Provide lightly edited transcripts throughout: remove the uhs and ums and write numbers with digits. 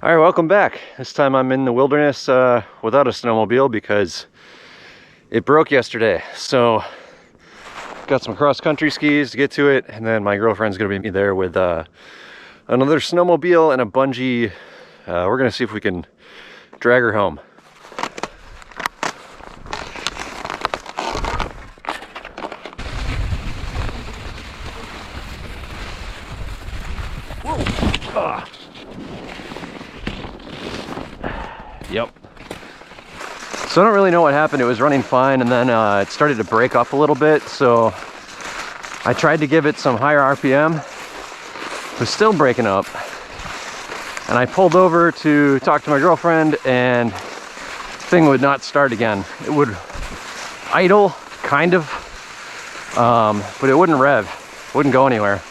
All right, welcome back. This time I'm in the wilderness without a snowmobile because it broke yesterday. So got some cross-country skis to get to it, and then my girlfriend's gonna be there with another snowmobile and a bungee. We're gonna see if we can drag her home. Yep. So I don't really know what happened. It was running fine, and then it started to break up a little bit. So I tried to give it some higher RPM. It was still breaking up. And I pulled over to talk to my girlfriend, and the thing would not start again. It would idle, kind of, but it wouldn't rev. Wouldn't go anywhere.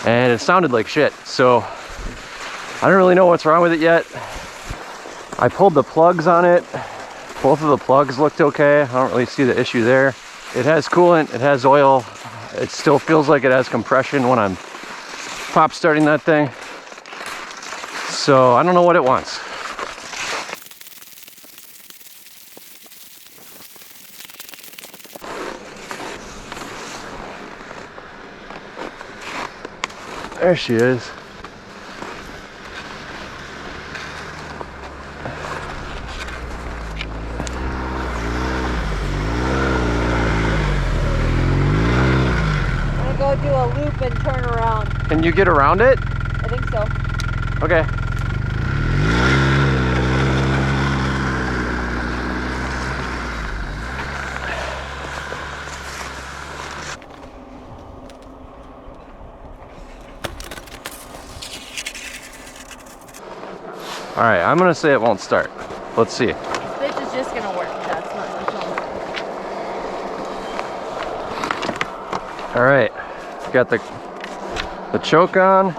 And it sounded like shit. So I don't really know what's wrong with it yet. I pulled the plugs on it. Both of the plugs looked okay. I don't really see the issue there. It has coolant, it has oil. It still feels like it has compression when I'm pop starting that thing. So I don't know what it wants. There she is. Do a loop and turn around. Can you get around it? I think so. Okay. All right, I'm gonna say it won't start. Let's see. This is just gonna work. That's not the phone. All right. Got the choke on.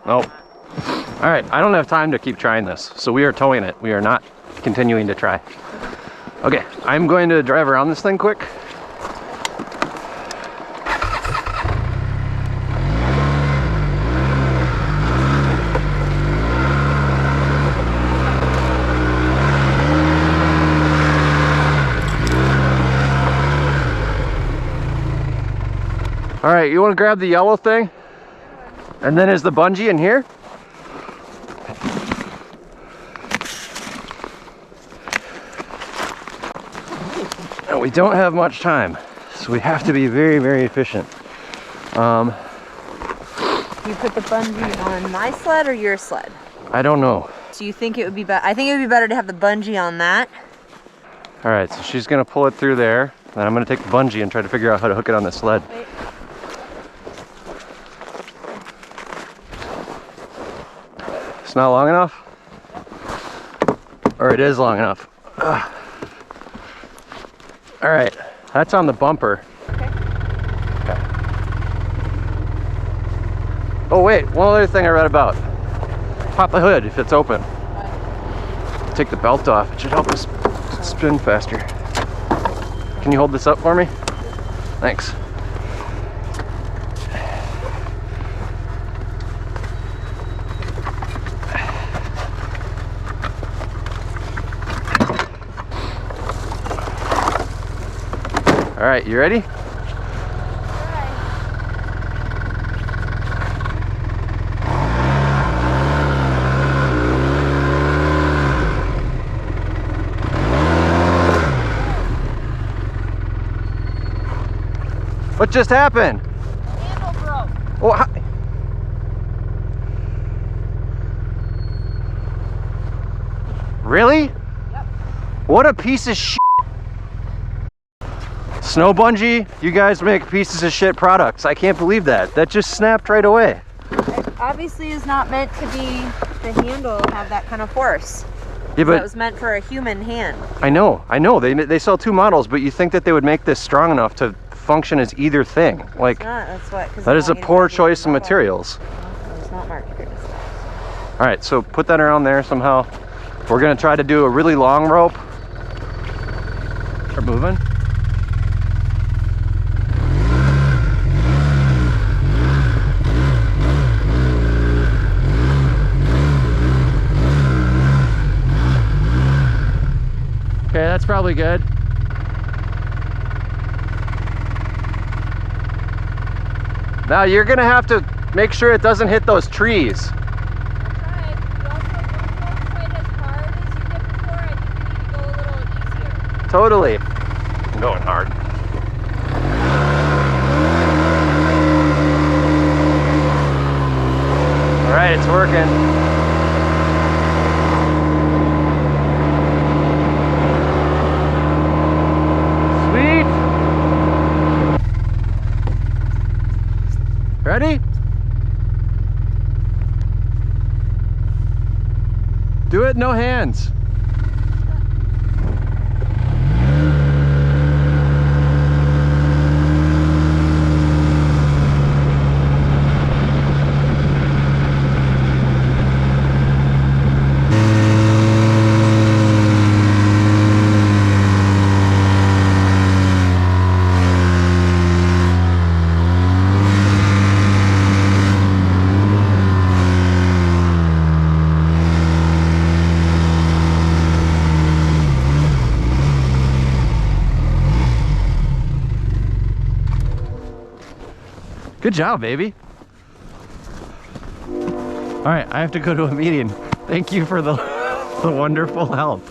Nope. All right, I don't have time to keep trying this, so we are towing it. We are not continuing to try. Okay, I'm going to drive around this thing quick. All right, you want to grab the yellow thing? And then is the bungee in here? We don't have much time, so we have to be very, very efficient. You put the bungee on my sled or your sled? I don't know. So you think it would be better? I think it would be better to have the bungee on that. All right, so she's gonna pull it through there, and I'm gonna take the bungee and try to figure out how to hook it on the sled. Wait. It's not long enough? Or it is long enough? Ugh. All right, that's on the bumper. Okay. Okay. Oh wait, one other thing I read about. Pop the hood if it's open. Take the belt off, it should help us spin faster. Can you hold this up for me? Thanks. All right, you ready? What just happened? The handle broke. Oh, really? Yep. What a piece of shit. SnoBunje, you guys make pieces of shit products. I can't believe that. That just snapped right away. It obviously is not meant to be the handle have that kind of force. Yeah, but that was meant for a human hand. I know. They sell 2 models, but you think that they would make this strong enough to function as either thing? Like, It's not. That's what. 'Cause that they is a want you to poor buy the choice of model. materials. It's not marketed as that. All right, so put that around there somehow. We're gonna try to do a really long rope. Start moving. Okay, that's probably good. Now you're gonna have to make sure it doesn't hit those trees. That's right. You also don't go quite as hard as you did before. I think you need to go a little easier. Totally. I'm going hard. All right, it's working. Ready? Do it, no hands. Good job, baby. All right, I have to go to a meeting. Thank you for the wonderful help.